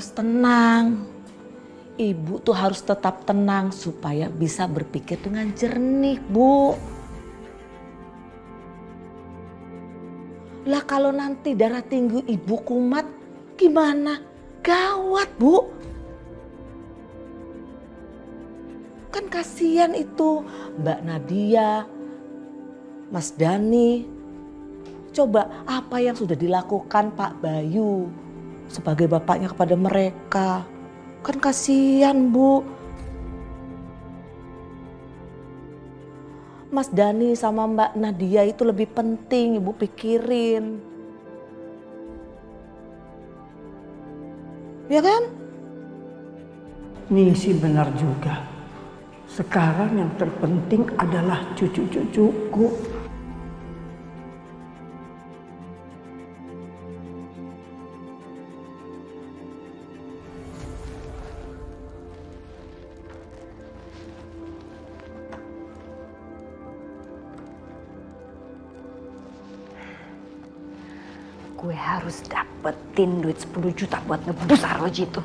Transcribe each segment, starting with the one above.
harus tenang. Ibu tuh harus tetap tenang supaya bisa berpikir dengan jernih, Bu. Lah kalau nanti darah tinggi ibu kumat, gimana? Gawat, Bu. Kan kasihan itu Mbak Nadia, Mas Dani. Coba apa yang sudah dilakukan Pak Bayu sebagai bapaknya kepada mereka. Kan kasihan, Bu. Mas Dani sama Mbak Nadia itu lebih penting Ibu pikirin. Ya kan? Ningsi benar juga. Sekarang yang terpenting adalah cucu-cucuku. Gue harus dapetin duit 10 juta buat nebus Arloji itu.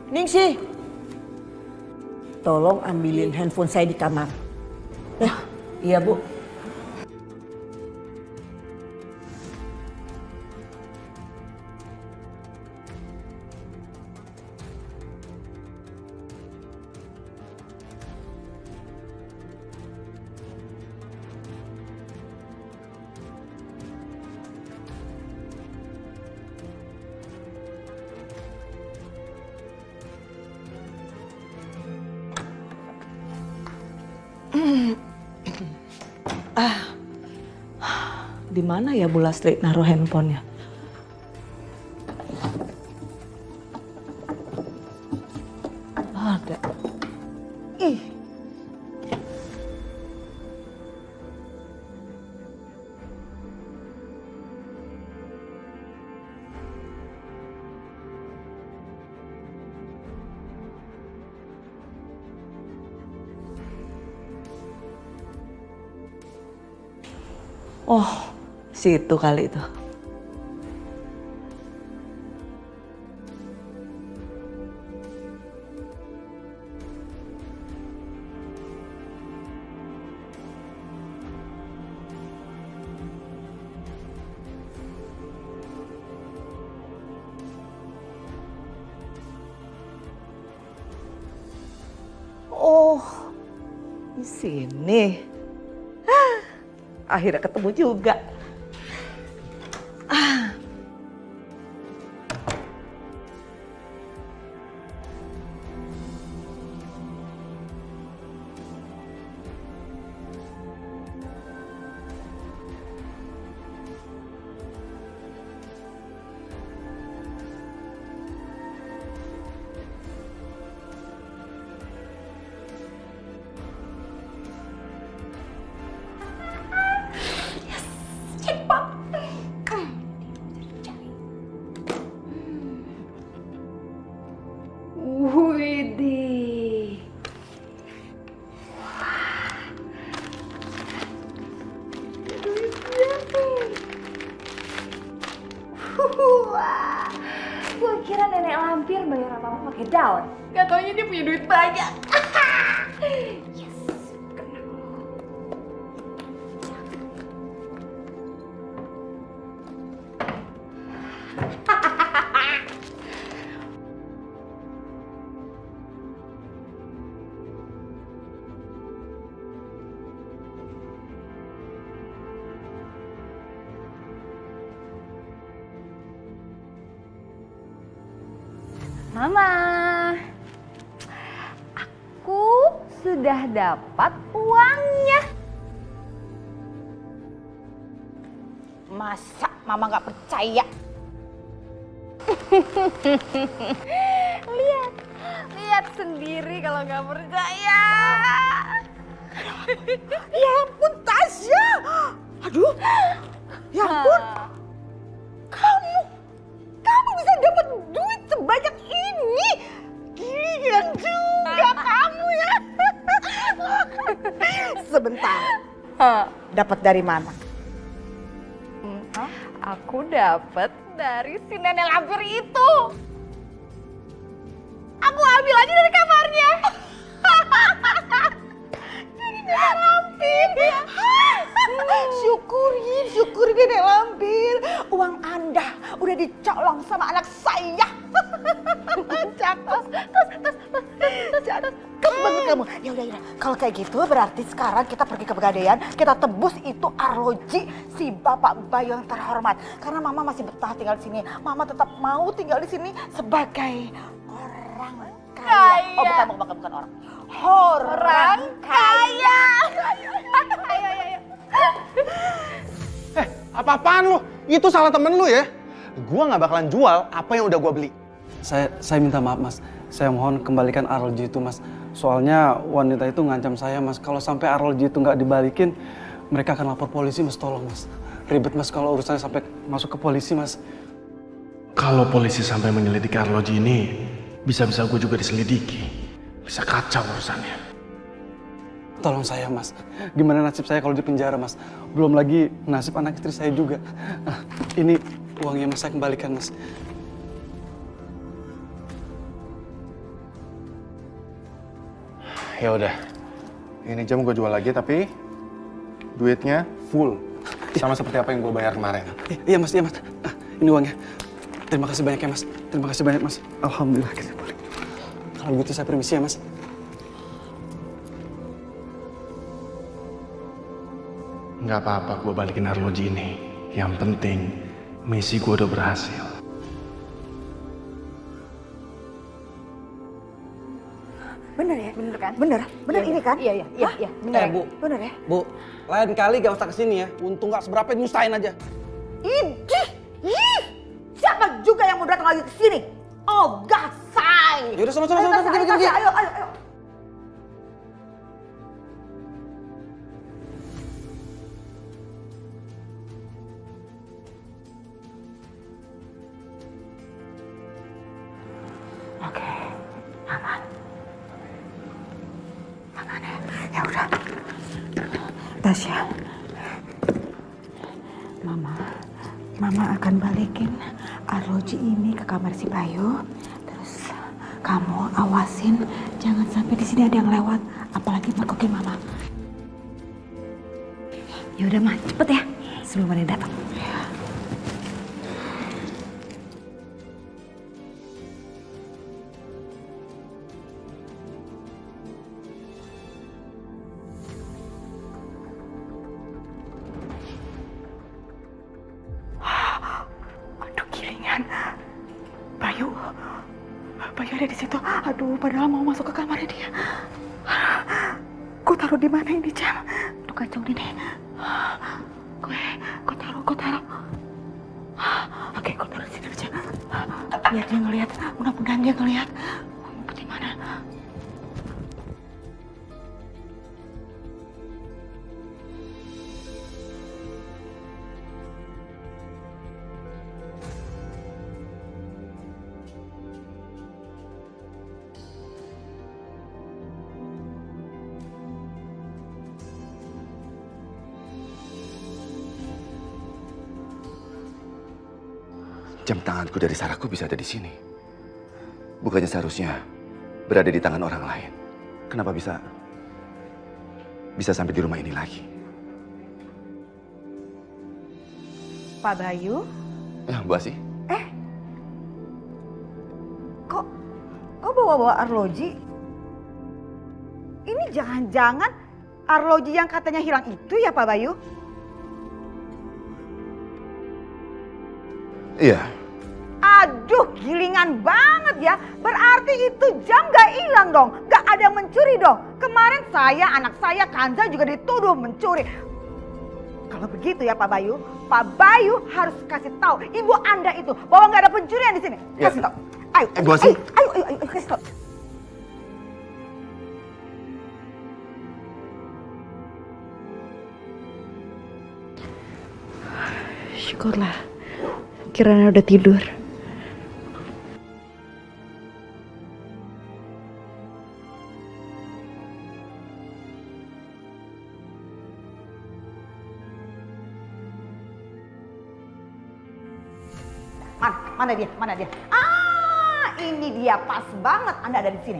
Ningsi. Tolong ambilin handphone saya di kamar. Iya, Bu. Di mana ya Bu Lastri naruh handphonenya? Ada. Ih. Oh, situ kali itu. Oh, di sini. Akhirnya ketemu juga. Widih. Wah, gue kira nenek lampir bayar apa-apa pakai daun. Gak taunya dia punya duit banyak. Yes, kena. Mama, aku sudah dapat uangnya. Masa mama gak percaya? Lihat sendiri kalau nggak percaya. Ya ampun Tasya. Aduh. Ya ampun. Kamu bisa dapat duit sebanyak ini. Giliran juga kamu ya. Sebentar. Dapat dari mana? Aku dapat dari si nenek lampir itu. Aku ambil aja dari kamarnya. Jadi nenek lampir. Syukurin Nenek Lampir. Uang Anda udah dicolong sama anak saya. Cakep banget kamu. Ya udah. Kalau kayak gitu berarti sekarang kita pergi ke Pegadaian, kita tebus itu arloji si Bapak Bayu yang terhormat. Karena Mama masih betah tinggal di sini. Mama tetap mau tinggal di sini sebagai orang kaya. Oh bukan orang. Orang kaya. Ayo. Apa-apaan lu? Itu salah temen lu ya. Gua nggak bakalan jual apa yang udah gua beli. Saya minta maaf mas, saya mohon kembalikan arloji itu mas. Soalnya wanita itu ngancam saya mas, kalau sampai arloji itu nggak dibalikin, mereka akan lapor polisi mas, tolong mas. Ribet mas kalau urusannya sampai masuk ke polisi mas. Kalau polisi sampai menyelidiki arloji ini, bisa-bisa gue juga diselidiki. Bisa kacau urusannya. Tolong saya mas, gimana nasib saya kalau di penjara mas? Belum lagi nasib anak istri saya juga. Ini uangnya mas, saya kembalikan mas. Ya udah. Ini jam gue jual lagi tapi duitnya full. Sama seperti apa yang gue bayar kemarin. Iya mas. Ini uangnya. Terima kasih banyak ya mas. Terima kasih banyak mas. Alhamdulillah kita boleh. Kalau gitu saya permisi ya mas. Nggak apa-apa gue balikin arloji ini. Yang penting misi gue udah berhasil. Bener ya? Bener kan? Bener ini kan? Iya. Bener. Bu. Bener ya? Bu, lain kali gak usah kesini ya. Untung gak seberapa, nyusahin aja. Idih! Siapa juga yang mau datang lagi ke sini? Oh, gasai! Yaudah, sama. Pergi. Ayo. Oke, aman ya. Ya udah. Tasya, Mama akan balikin arloji ini ke kamar si Bayu. Terus kamu awasin jangan sampai di sini ada yang lewat, apalagi mergokin Mama. Ya udah mah, cepet ya sebelum ada yang datang. Aduh, gilingan. Bayu ada di situ. Aduh, padahal mau masuk ke kamarnya dia. Gue taruh di mana ini jam? Aduh, kacau ini. Gue taruh. Oke, gue taruh di sini aja. Biar dia ngelihat. Mudah-mudahan dia ngelihat. Ngumpet di mana? Jam tanganku dari Sarahku bisa ada di sini. Bukannya seharusnya berada di tangan orang lain. Kenapa bisa sampai di rumah ini lagi? Pak Bayu? Ya, Bu Asih. Kok bawa arloji? Ini jangan-jangan arloji yang katanya hilang itu ya Pak Bayu? Iya. Aduh, gilingan banget ya. Berarti itu jam gak hilang dong. Gak ada yang mencuri dong. Kemarin anak saya Kanza juga dituduh mencuri. Kalau begitu ya Pak Bayu harus kasih tahu Ibu Anda itu bahwa nggak ada pencurian di sini. Ya. Kasih tahu. Ayo, Bu Asih. ayo, kasih tahu. Syukurlah, kiranya udah tidur. Mana dia? Mana dia? Ah, ini dia, pas banget Anda ada di sini.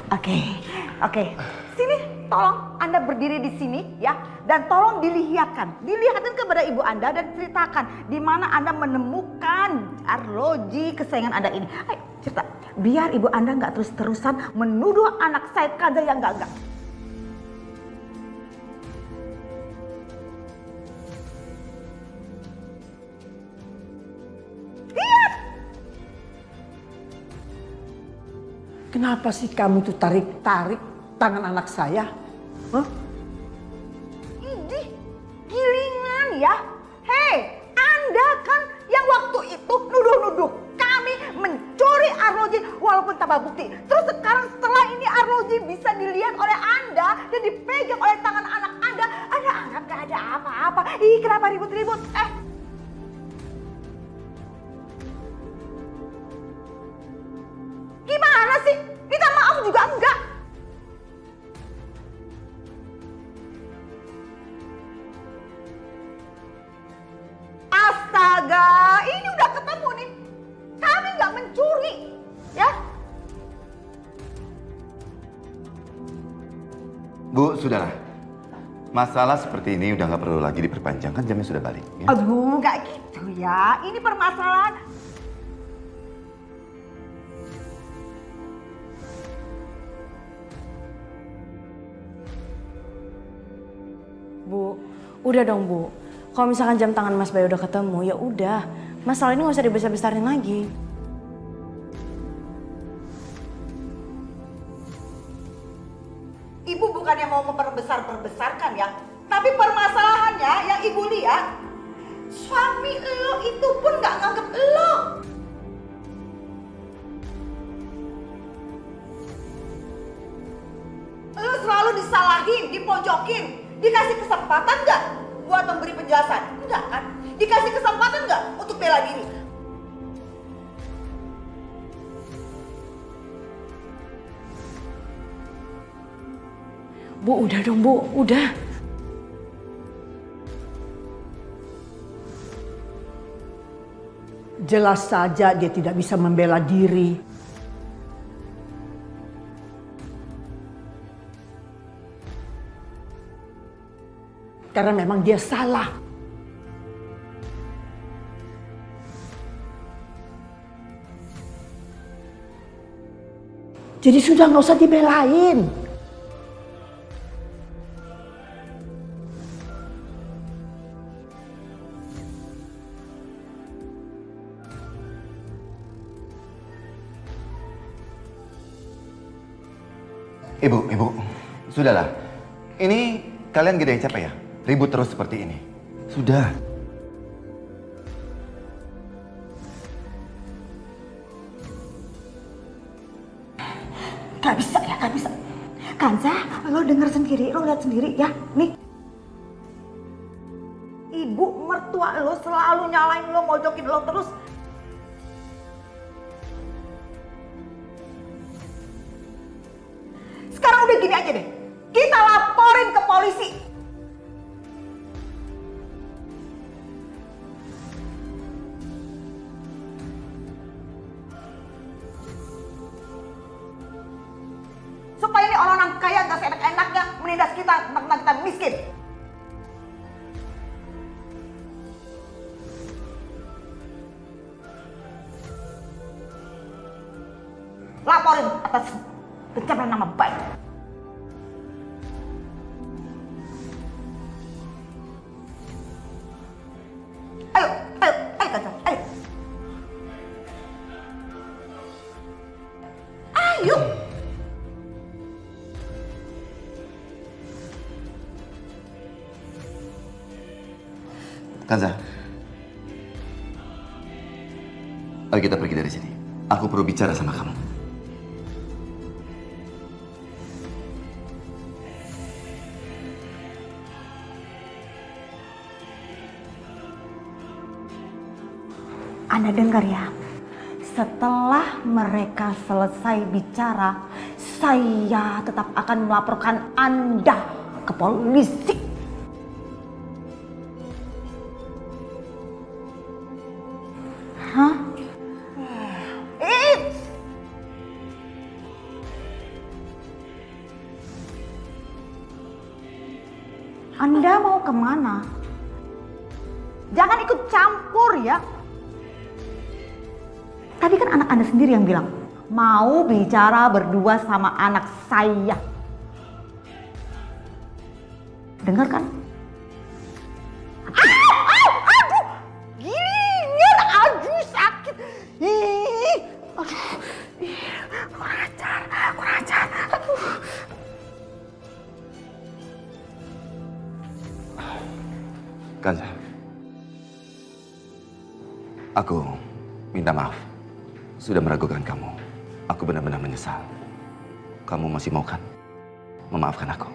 Oke. Sini, tolong Anda berdiri di sini ya, dan tolong dilihatkan kepada ibu Anda dan ceritakan di mana Anda menemukan arloji kesayangan Anda ini. Ayo cerita, biar ibu Anda nggak terus-terusan menuduh anak saya Kanza yang enggak. Kenapa sih kamu tuh tarik-tarik tangan anak saya? Hah? Idih, gilingan ya. Hei, Anda kan yang waktu itu nuduh-nuduh kami mencuri arloji walaupun tanpa bukti. Terus sekarang setelah ini arloji bisa dilihat oleh Anda dan dipegang oleh tangan anak Anda anggap gak ada apa-apa. Ih, kenapa ribut-ribut? Gimana sih? Minta maaf juga enggak? Astaga, ini udah ketemu nih. Kami nggak mencuri, ya? Bu, sudahlah. Masalah seperti ini udah nggak perlu lagi diperpanjang, kan jamnya sudah balik. Ya? Aduh, nggak gitu ya. Ini permasalahan. Bu, udah dong Bu. Kalau misalkan jam tangan Mas Bayu udah ketemu, ya udah. Masalah ini nggak usah dibesar-besarin lagi. Ibu bukannya mau memperbesar-perbesarkan ya. Tapi permasalahannya yang ibu lihat, suami lo itu pun nggak nganggep lo. Lo selalu disalahin, dipojokin. Dikasih kesempatan nggak buat memberi penjelasan? Enggak kan? Dikasih kesempatan nggak untuk bela diri? Bu, udah dong Bu, udah. Jelas saja dia tidak bisa membela diri. Karena memang dia salah. Jadi sudah nggak usah dibelain. Ibu, sudahlah. Ini kalian gede yang capek ya? Ribut terus seperti ini. Sudah. Gak bisa ya, gak bisa. Kanza, lo denger sendiri, lo lihat sendiri ya. Nih. Ibu mertua lo selalu nyalain lo, mojokin lo terus. Sekarang udah gini aja deh. Kita laporin ke polisi. Supaya ini orang-orang kaya gak seenak-enaknya menindas kita tentang kita miskin. Laporin atas pencemaran nama baik. Ayo Kanza, ayo. Ayo. Kanza, ayo kita pergi dari sini. Aku perlu bicara sama kamu. Anda dengar ya, setelah mereka selesai bicara, saya tetap akan melaporkan Anda ke polisi. Hah? Anda mau kemana? Jangan ikut campur ya. Tadi kan anak Anda sendiri yang bilang mau bicara berdua sama anak saya. Dengar kan? Aduh, ginian, aduh sakit. Aduh, kurang ajar, aduh. Kanza, aku minta maaf. Sudah meragukan kamu. Aku benar-benar menyesal. Kamu masih mau kan memaafkan aku?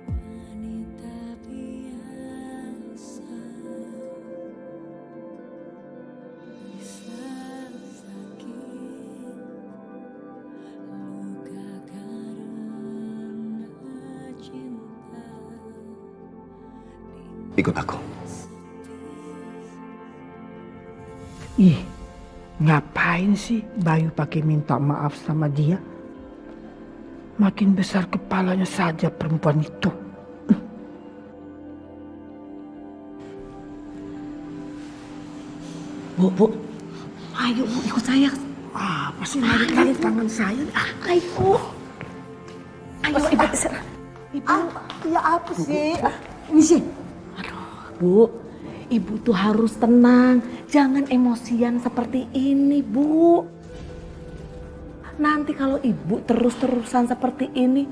Ikut aku. Ih, ngapain sih Bayu pakai minta maaf sama dia? Makin besar kepalanya saja perempuan itu. Bu, ayo Bu ikut saya. Apa sih narik-narik tangan saya? Ayo Ibu. Ibu. Ya apa sih? Ini sih. Bu, Ibu tuh harus tenang. Jangan emosian seperti ini, Bu. Nanti kalau Ibu terus-terusan seperti ini,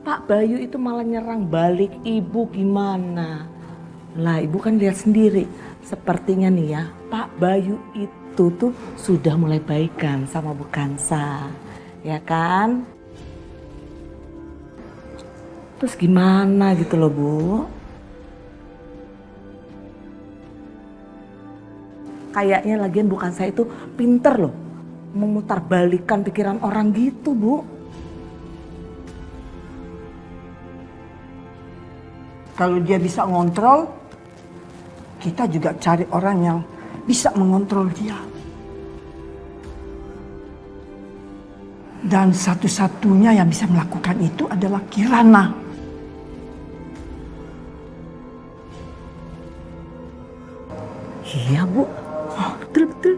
Pak Bayu itu malah nyerang balik Ibu gimana? Lah, Ibu kan lihat sendiri. Sepertinya nih ya, Pak Bayu itu tuh sudah mulai baikan sama Bu Kansa. Ya kan? Terus gimana gitu loh, Bu? Kayaknya lagian bukan saya itu pinter loh. Memutarbalikkan pikiran orang gitu, Bu. Kalau dia bisa ngontrol, kita juga cari orang yang bisa mengontrol dia. Dan satu-satunya yang bisa melakukan itu adalah Kirana. Iya, Bu. Oh, betul.